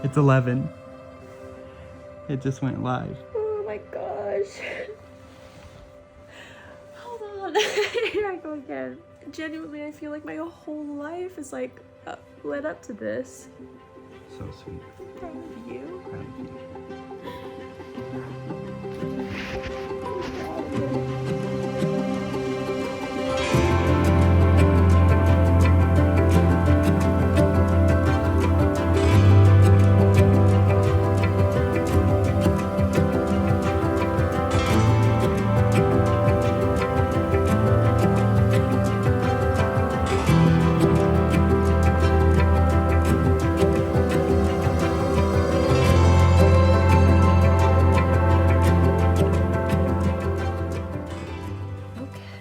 It's 11. It just went live. Oh my gosh. Hold on. Here I go again. Genuinely, I feel like my whole life is like led up to this. So sweet. Proud of you. Proud of you.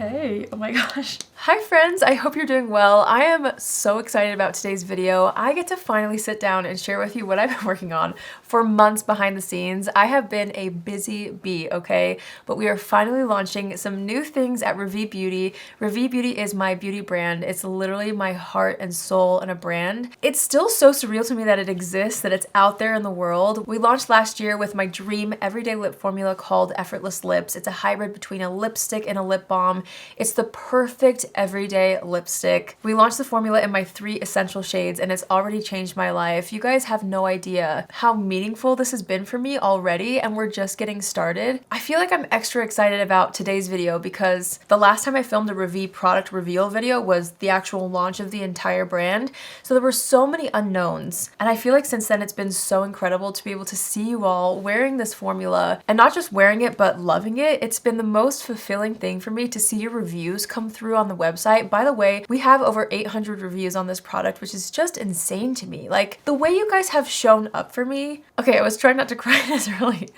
Okay, oh my gosh. Hi friends, I hope you're doing well. I am so excited about today's video. I get to finally sit down and share with you what I've been working on for months behind the scenes. I have been a busy bee, okay? But we are finally launching some new things at Revi Beauty. Revi Beauty is my beauty brand. It's literally my heart and soul in a brand. It's still so surreal to me that it exists, that it's out there in the world. We launched last year with my dream everyday lip formula called Effortless Lips. It's a hybrid between a lipstick and a lip balm. It's the perfect everyday lipstick. We launched the formula in my 3 essential shades and it's already changed my life. You guys have no idea how meaningful this has been for me already, and we're just getting started. I feel like I'm extra excited about today's video because the last time I filmed a Revi product reveal video was the actual launch of the entire brand. So there were so many unknowns. And I feel like since then it's been so incredible to be able to see you all wearing this formula, and not just wearing it, but loving it. It's been the most fulfilling thing for me to see your reviews come through on the website. By the way, we have over 800 reviews on this product, which is just insane to me. Like, the way you guys have shown up for me. Okay, I was trying not to cry this early,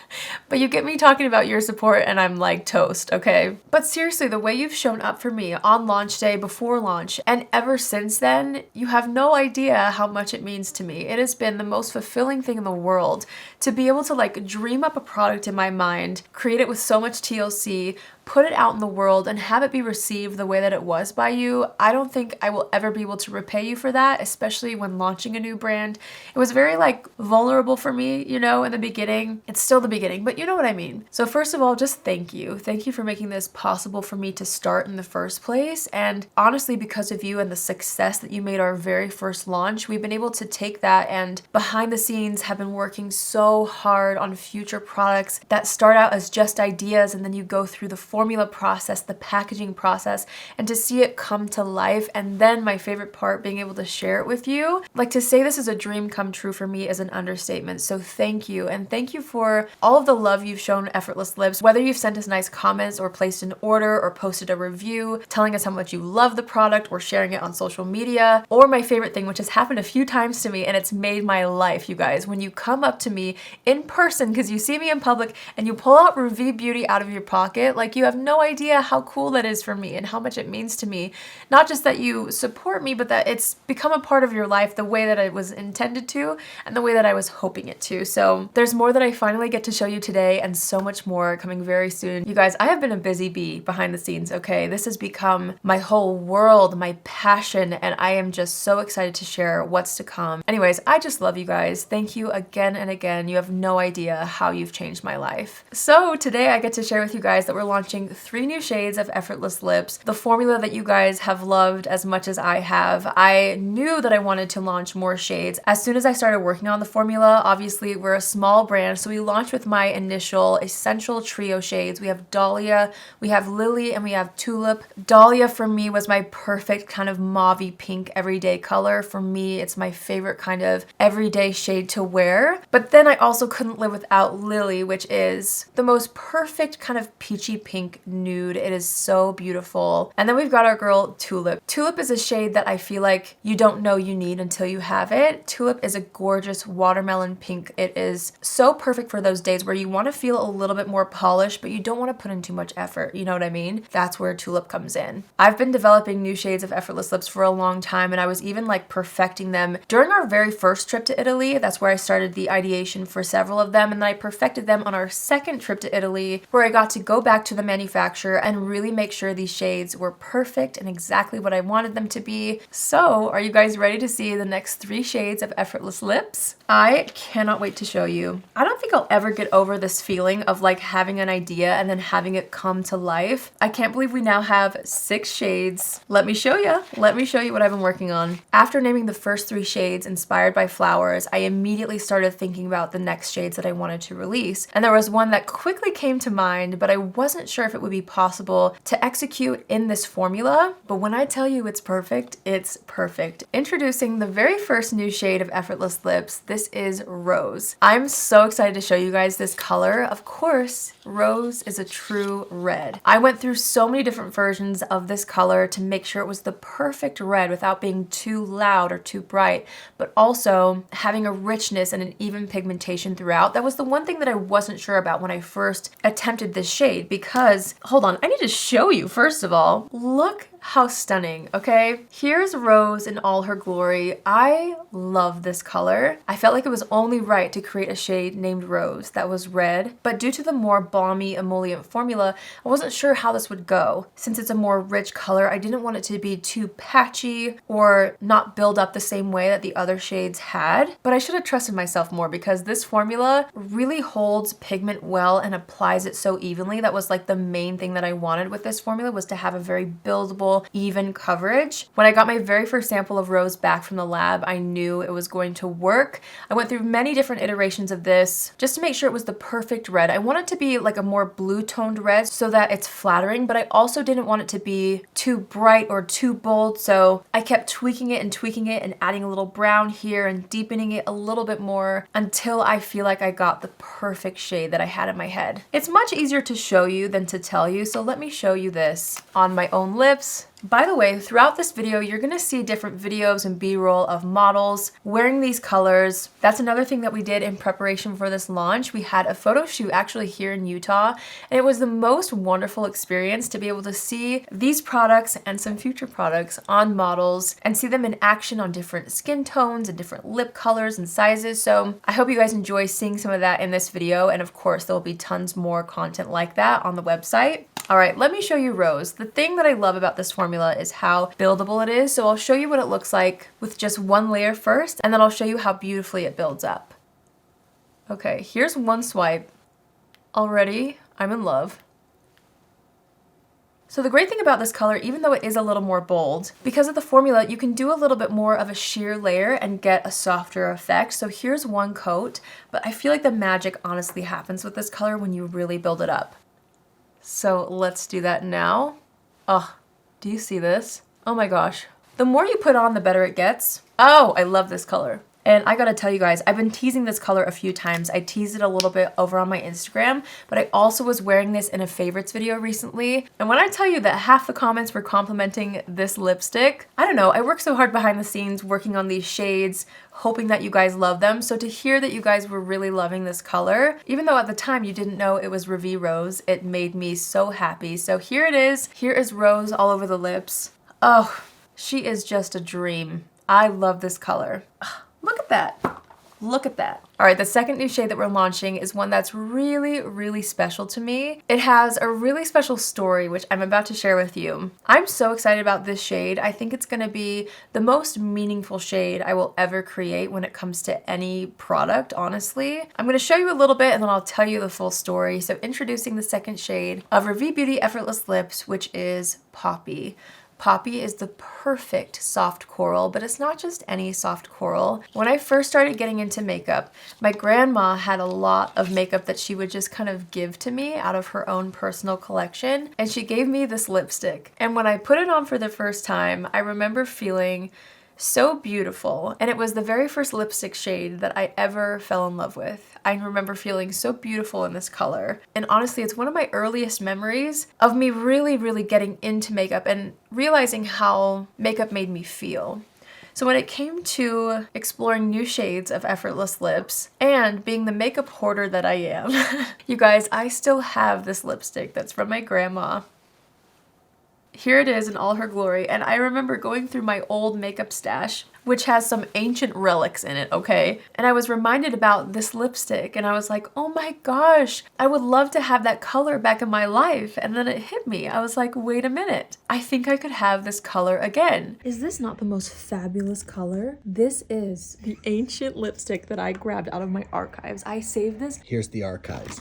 but you get me talking about your support and I'm like toast, okay? But seriously, the way you've shown up for me on launch day, before launch, and ever since then, you have no idea how much it means to me. It has been the most fulfilling thing in the world to be able to like dream up a product in my mind, create it with so much TLC, put it out in the world and have it be received the way that it was by you. I don't think I will ever be able to repay you for that, especially when launching a new brand. It was very like vulnerable for me, you know, in the beginning. It's still the beginning, but you know what I mean. So first of all, just thank you. Thank you for making this possible for me to start in the first place. And honestly, because of you and the success that you made our very first launch, we've been able to take that and behind the scenes have been working so hard on future products that start out as just ideas and then you go through the formula process, the packaging process, and to see it come to life. And then my favorite part, being able to share it with you. Like, to say this is a dream come true for me is an understatement. So thank you. And thank you for all of the love you've shown Effortless Lips, whether you've sent us nice comments or placed an order or posted a review telling us how much you love the product or sharing it on social media, or my favorite thing, which has happened a few times to me and it's made my life, you guys, when you come up to me in person because you see me in public and you pull out Revi Beauty out of your pocket. Like, you have no idea how cool that is for me and how much it means to me. Not just that you support me, but that it's become a part of your life the way that it was intended to and the way that I was hoping it to. So there's more that I finally get to show you today and so much more coming very soon. You guys, I have been a busy bee behind the scenes, okay? This has become my whole world, my passion, and I am just so excited to share what's to come. Anyways, I just love you guys. Thank you again and again. You have no idea how you've changed my life. So today I get to share with you guys that we're launching 3 new shades of Effortless Lips, the formula that you guys have loved as much as I have. I knew that I wanted to launch more shades. As soon as I started working on the formula, obviously we're a small brand, so we launched with my initial essential trio shades. We have Dahlia, we have Lily, and we have Tulip. Dahlia for me was my perfect kind of mauvey pink everyday color. For me, it's my favorite kind of everyday shade to wear. But then I also couldn't live without Lily, which is the most perfect kind of peachy pink nude. It is so beautiful. And then we've got our girl Tulip. Tulip is a shade that I feel like you don't know you need until you have it. Tulip is a gorgeous watermelon pink. It is so perfect for those days where you want to feel a little bit more polished, but you don't want to put in too much effort. You know what I mean? That's where Tulip comes in. I've been developing new shades of Effortless Lips for a long time, and I was even like perfecting them during our very first trip to Italy. That's where I started the ideation for several of them, and then I perfected them on our second trip to Italy, where I got to go back to the manufacturer and really make sure these shades were perfect and exactly what I wanted them to be. So are you guys ready to see the next 3 shades of Effortless Lips? I cannot wait to show you. I don't think I'll ever get over this feeling of like having an idea and then having it come to life. I can't believe we now have 6 shades. Let me show you. Let me show you what I've been working on. After naming the first 3 shades inspired by flowers, I immediately started thinking about the next shades that I wanted to release. And there was one that quickly came to mind, but I wasn't sure if it would be possible to execute in this formula. But when I tell you it's perfect, it's perfect. Introducing the very first new shade of Effortless Lips, this is Rose. I'm so excited to show you guys this color. Of course, Rose is a true red. I went through so many different versions of this color to make sure it was the perfect red without being too loud or too bright, but also having a richness and an even pigmentation throughout. That was the one thing that I wasn't sure about when I first attempted this shade because, hold on, I need to show you first of all. Look how stunning, okay? Here's Rose in all her glory. I love this color. I felt like it was only right to create a shade named Rose that was red, but due to the more balmy emollient formula, I wasn't sure how this would go. Since it's a more rich color, I didn't want it to be too patchy or not build up the same way that the other shades had, but I should have trusted myself more because this formula really holds pigment well and applies it so evenly. That was like the main thing that I wanted with this formula, was to have a very buildable, even coverage. When I got my very first sample of Rose back from the lab, I knew it was going to work. I went through many different iterations of this just to make sure it was the perfect red. I want it to be like a more blue toned red so that it's flattering, but I also didn't want it to be too bright or too bold, so I kept tweaking it and adding a little brown here and deepening it a little bit more until I feel like I got the perfect shade that I had in my head. It's much easier to show you than to tell you, so let me show you this on my own lips. By the way, throughout this video, you're gonna see different videos and B-roll of models wearing these colors. That's another thing that we did in preparation for this launch. We had a photo shoot actually here in Utah, and it was the most wonderful experience to be able to see these products and some future products on models and see them in action on different skin tones and different lip colors and sizes. So I hope you guys enjoy seeing some of that in this video, and of course, there will be tons more content like that on the website. All right, let me show you Rose. The thing that I love about this formula is how buildable it is. So I'll show you what it looks like with just one layer first, and then I'll show you how beautifully it builds up. Okay, here's one swipe. Already, I'm in love. So the great thing about this color, even though it is a little more bold, because of the formula, you can do a little bit more of a sheer layer and get a softer effect. So here's one coat, but I feel like the magic honestly happens with this color when you really build it up. So let's do that now. Oh, do you see this? Oh my gosh. The more you put on, the better it gets. Oh, I love this color. And I gotta tell you guys, I've been teasing this color a few times. I teased it a little bit over on my Instagram, but I also was wearing this in a favorites video recently. And when I tell you that half the comments were complimenting this lipstick, I don't know, I work so hard behind the scenes working on these shades, hoping that you guys love them. So to hear that you guys were really loving this color, even though at the time you didn't know it was Revi Rose, it made me so happy. So here it is. Here is Rose all over the lips. Oh, she is just a dream. I love this color. Look at that. Look at that. All right, the second new shade that we're launching is one that's really, really special to me. It has a really special story, which I'm about to share with you. I'm so excited about this shade. I think it's gonna be the most meaningful shade I will ever create when it comes to any product, honestly. I'm gonna show you a little bit and then I'll tell you the full story. So introducing the second shade of Revi Beauty Effortless Lips, which is Poppy. Poppy is the perfect soft coral, but it's not just any soft coral. When I first started getting into makeup, my grandma had a lot of makeup that she would just kind of give to me out of her own personal collection, and she gave me this lipstick. And when I put it on for the first time, I remember feeling so beautiful, and it was the very first lipstick shade that I ever fell in love with. I remember feeling so beautiful in this color, and honestly it's one of my earliest memories of me really, really getting into makeup and realizing how makeup made me feel. So when it came to exploring new shades of Effortless Lips and being the makeup hoarder that I am, you guys, I still have this lipstick that's from my grandma. Here it is in all her glory, and I remember going through my old makeup stash, which has some ancient relics in it, okay? And I was reminded about this lipstick, and I was like, oh my gosh, I would love to have that color back in my life. And then it hit me. I was like, wait a minute, I think I could have this color again. Is this not the most fabulous color? This is the ancient lipstick that I grabbed out of my archives. I saved this. Here's the archives.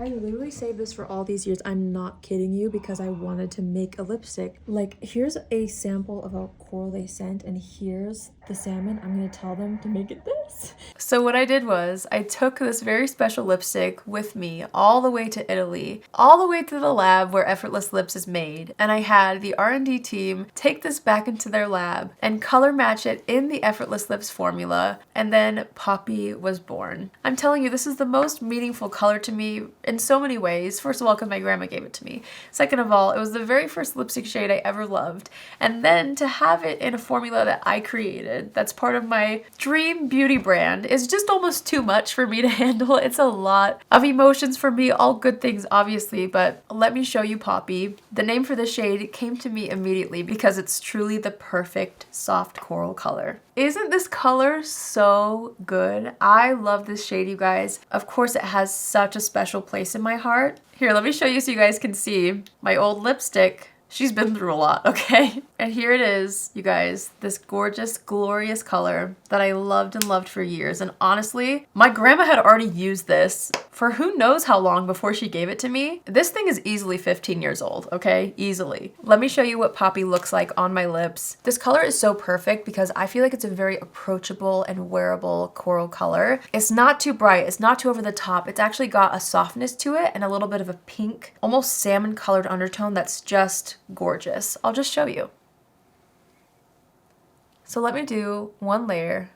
I literally saved this for all these years. I'm not kidding you, because I wanted to make a lipstick. Like, here's a sample of a coral they sent, and here's the salmon. I'm gonna tell them to make it this. So what I did was I took this very special lipstick with me all the way to Italy, all the way to the lab where Effortless Lips is made. And I had the R&D team take this back into their lab and color match it in the Effortless Lips formula. And then Poppy was born. I'm telling you, this is the most meaningful color to me in so many ways. First of all, because my grandma gave it to me. Second of all, it was the very first lipstick shade I ever loved. And then to have it in a formula that I created, that's part of my dream beauty brand, is just almost too much for me to handle. It's a lot of emotions for me, all good things obviously, but let me show you Poppy. The name for the shade came to me immediately because it's truly the perfect soft coral color. Isn't this color so good? I love this shade, you guys. Of course, it has such a special place in my heart. Here, let me show you so you guys can see my old lipstick. She's been through a lot, okay? And here it is, you guys, this gorgeous, glorious color that I loved and loved for years. And honestly, my grandma had already used this for who knows how long before she gave it to me. This thing is easily 15 years old, okay? Easily. Let me show you what Poppy looks like on my lips. This color is so perfect because I feel like it's a very approachable and wearable coral color. It's not too bright, it's not too over the top. It's actually got a softness to it and a little bit of a pink, almost salmon colored undertone that's just gorgeous. I'll just show you. So let me do one layer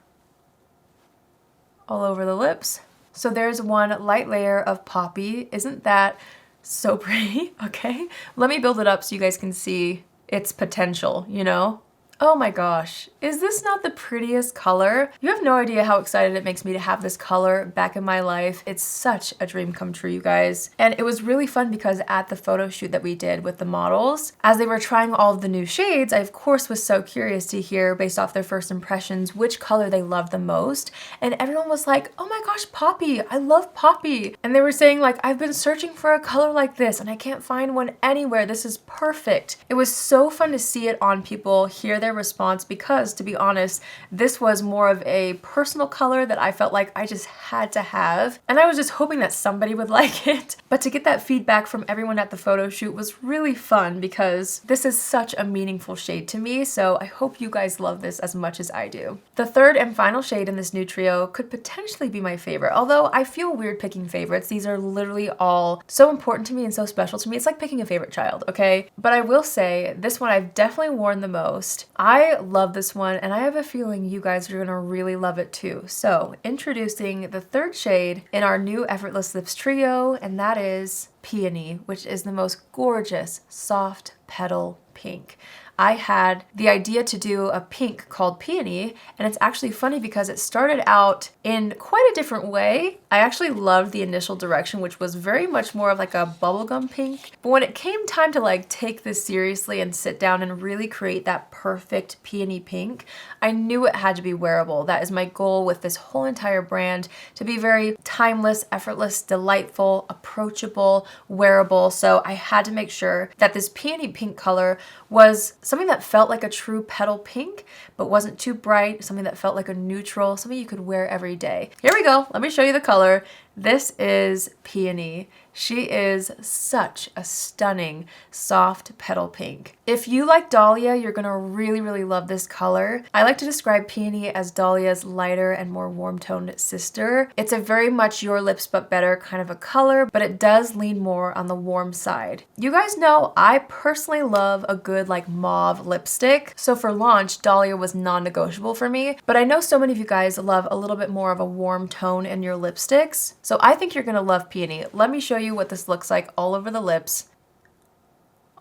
all over the lips. So there's one light layer of Poppy. Isn't that so pretty? Okay. Let me build it up so you guys can see its potential, you know? Oh my gosh, is this not the prettiest color? You have no idea how excited it makes me to have this color back in my life. It's such a dream come true, you guys. And it was really fun because at the photo shoot that we did with the models, as they were trying all of the new shades, I of course was so curious to hear, based off their first impressions, which color they loved the most. And everyone was like, oh my gosh, Poppy, I love Poppy. And they were saying like, I've been searching for a color like this and I can't find one anywhere. This is perfect. It was so fun to see it on people, hear their response, because to be honest, this was more of a personal color that I felt like I just had to have, and I was just hoping that somebody would like it. But to get that feedback from everyone at the photo shoot was really fun because this is such a meaningful shade to me, so I hope you guys love this as much as I do. The third and final shade in this new trio could potentially be my favorite, although I feel weird picking favorites. These are literally all so important to me and so special to me. It's like picking a favorite child, okay? But I will say, this one I've definitely worn the most. I love this one, and I have a feeling you guys are gonna really love it too. So, introducing the third shade in our new Effortless Lips trio, and that is Peony, which is the most gorgeous, soft petal pink. I had the idea to do a pink called Peony, and it's actually funny because it started out in quite a different way. I actually loved the initial direction, which was very much more of like a bubblegum pink. But when it came time to like take this seriously and sit down and really create that perfect peony pink, I knew it had to be wearable. That is my goal with this whole entire brand, to be very timeless, effortless, delightful, approachable, wearable. So I had to make sure that this peony pink color was something that felt like a true petal pink, but wasn't too bright, something that felt like a neutral, something you could wear every day. Here we go, let me show you the color. This is Peony. She is such a stunning, soft petal pink. If you like Dahlia, you're gonna really, really love this color. I like to describe Peony as Dahlia's lighter and more warm-toned sister. It's a very much your lips but better kind of a color, but it does lean more on the warm side. You guys know I personally love a good like mauve lipstick, so for launch, Dahlia was non-negotiable for me, but I know so many of you guys love a little bit more of a warm tone in your lipsticks, so I think you're gonna love Peony. Let me show you what this looks like all over the lips.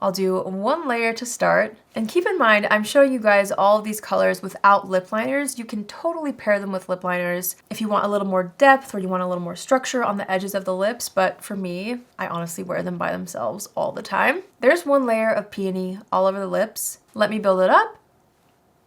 I'll do one layer to start. And keep in mind, I'm showing you guys all of these colors without lip liners. You can totally pair them with lip liners if you want a little more depth or you want a little more structure on the edges of the lips. But for me, I honestly wear them by themselves all the time. There's one layer of Peony all over the lips. Let me build it up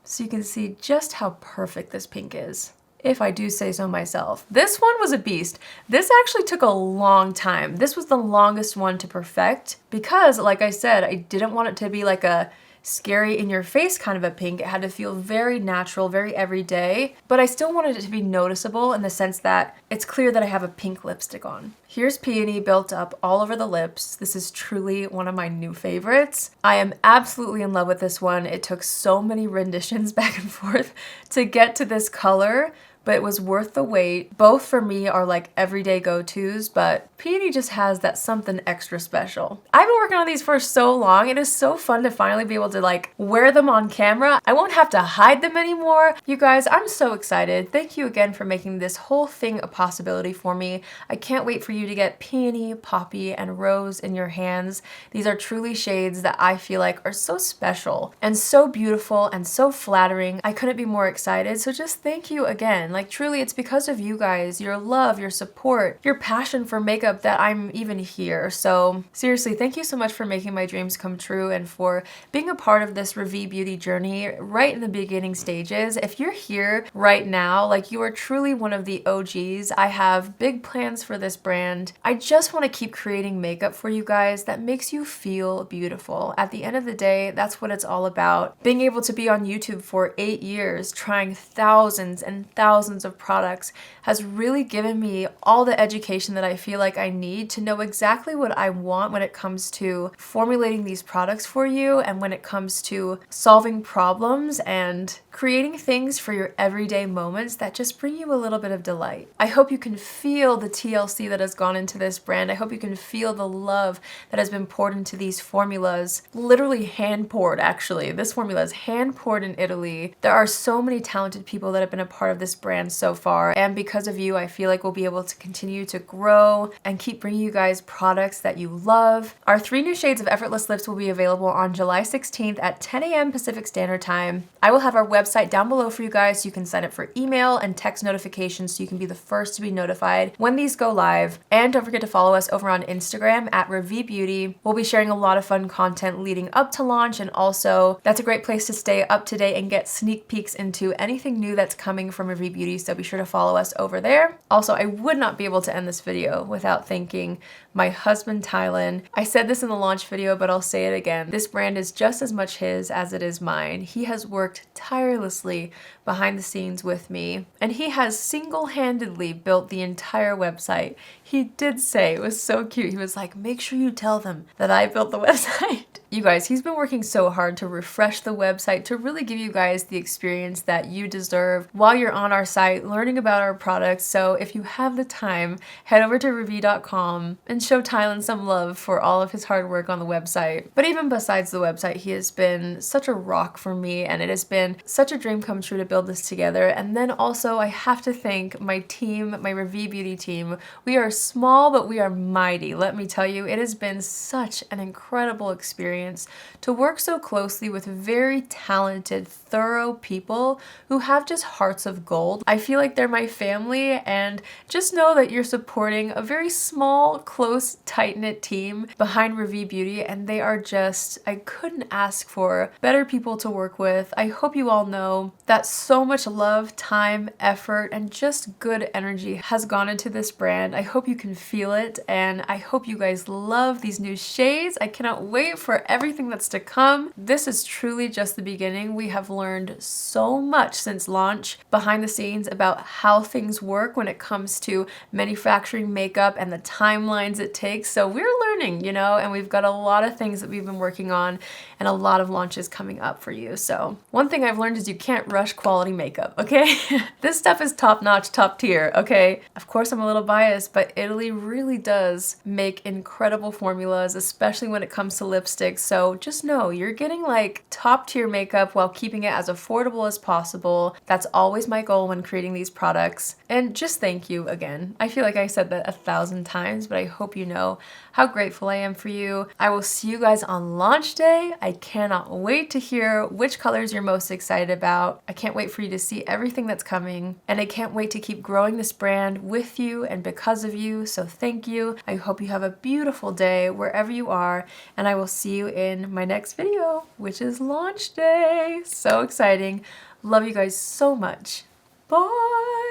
so you can see just how perfect this pink is, if I do say so myself. This one was a beast. This actually took a long time. This was the longest one to perfect because, like I said, I didn't want it to be like a scary in your face kind of a pink. It had to feel very natural, very everyday, but I still wanted it to be noticeable in the sense that it's clear that I have a pink lipstick on. Here's Peony built up all over the lips. This is truly one of my new favorites. I am absolutely in love with this one. It took so many renditions back and forth to get to this color, but it was worth the wait. Both for me are like everyday go-tos, but Peony just has that something extra special. I've been working on these for so long. It is so fun to finally be able to like wear them on camera. I won't have to hide them anymore. You guys, I'm so excited. Thank you again for making this whole thing a possibility for me. I can't wait for you to get Peony, Poppy, and Rose in your hands. These are truly shades that I feel like are so special and so beautiful and so flattering. I couldn't be more excited. So just thank you again. Like truly, it's because of you guys, your love, your support, your passion for makeup that I'm even here. So seriously, thank you so much for making my dreams come true and for being a part of this Revee Beauty journey right in the beginning stages. If you're here right now, like you are truly one of the OGs. I have big plans for this brand. I just want to keep creating makeup for you guys that makes you feel beautiful. At the end of the day, that's what it's all about. Being able to be on YouTube for 8 years, trying thousands and thousands of products has really given me all the education that I feel like I need to know exactly what I want when it comes to formulating these products for you and when it comes to solving problems and creating things for your everyday moments that just bring you a little bit of delight. I hope you can feel the TLC that has gone into this brand. I hope you can feel the love that has been poured into these formulas. Literally hand poured, actually. This formula is hand poured in Italy. There are so many talented people that have been a part of this brand so far, and because of you, I feel like we'll be able to continue to grow and keep bringing you guys products that you love. Our 3 new shades of Effortless Lips will be available on July 16th at 10 a.m. Pacific Standard Time. I will have our website down below for you guys so you can sign up for email and text notifications so you can be the first to be notified when these go live. And don't forget to follow us over on Instagram at Revee Beauty. We'll be sharing a lot of fun content leading up to launch, and also that's a great place to stay up to date and get sneak peeks into anything new that's coming from Revee Beauty, so be sure to follow us over there. Also, I would not be able to end this video without thanking my husband, Tylen. I said this in the launch video, but I'll say it again. This brand is just as much his as it is mine. He has worked tirelessly behind the scenes with me, and he has single-handedly built the entire website. He did say, it was so cute, he was like, make sure you tell them that I built the website. You guys, he's been working so hard to refresh the website, to really give you guys the experience that you deserve while you're on our site learning about our products. So if you have the time, head over to Revee.com and show Tylen some love for all of his hard work on the website. But even besides the website, he has been such a rock for me, and it has been such a dream come true to build this together. And then also I have to thank my team, my Revee Beauty team. We are small, but we are mighty. Let me tell you, it has been such an incredible experience to work so closely with very talented, thorough people who have just hearts of gold. I feel like they're my family, and just know that you're supporting a very small, close, tight-knit team behind Revee Beauty, and they are just, I couldn't ask for better people to work with. I hope you all know that so much love, time, effort, and just good energy has gone into this brand. I hope you can feel it, and I hope you guys love these new shades. I cannot wait for everything that's to come. This is truly just the beginning. We have learned so much since launch behind the scenes about how things work when it comes to manufacturing makeup and the timelines it takes. So we're learning, you know, and we've got a lot of things that we've been working on and a lot of launches coming up for you. So one thing I've learned is you can't rush quality makeup, okay? This stuff is top-notch, top tier, okay? Of course, I'm a little biased, but Italy really does make incredible formulas, especially when it comes to lipsticks. So just know you're getting like top tier makeup while keeping it as affordable as possible. That's always my goal when creating these products. And just thank you again. I feel like I said that 1,000 times, but I hope hope you know how grateful I am for you. I will see you guys on launch day. I cannot wait to hear which colors you're most excited about. I can't wait for you to see everything that's coming, and I can't wait to keep growing this brand with you and because of you, so thank you. I hope you have a beautiful day wherever you are, and I will see you in my next video, which is launch day. So exciting. Love you guys so much. Bye!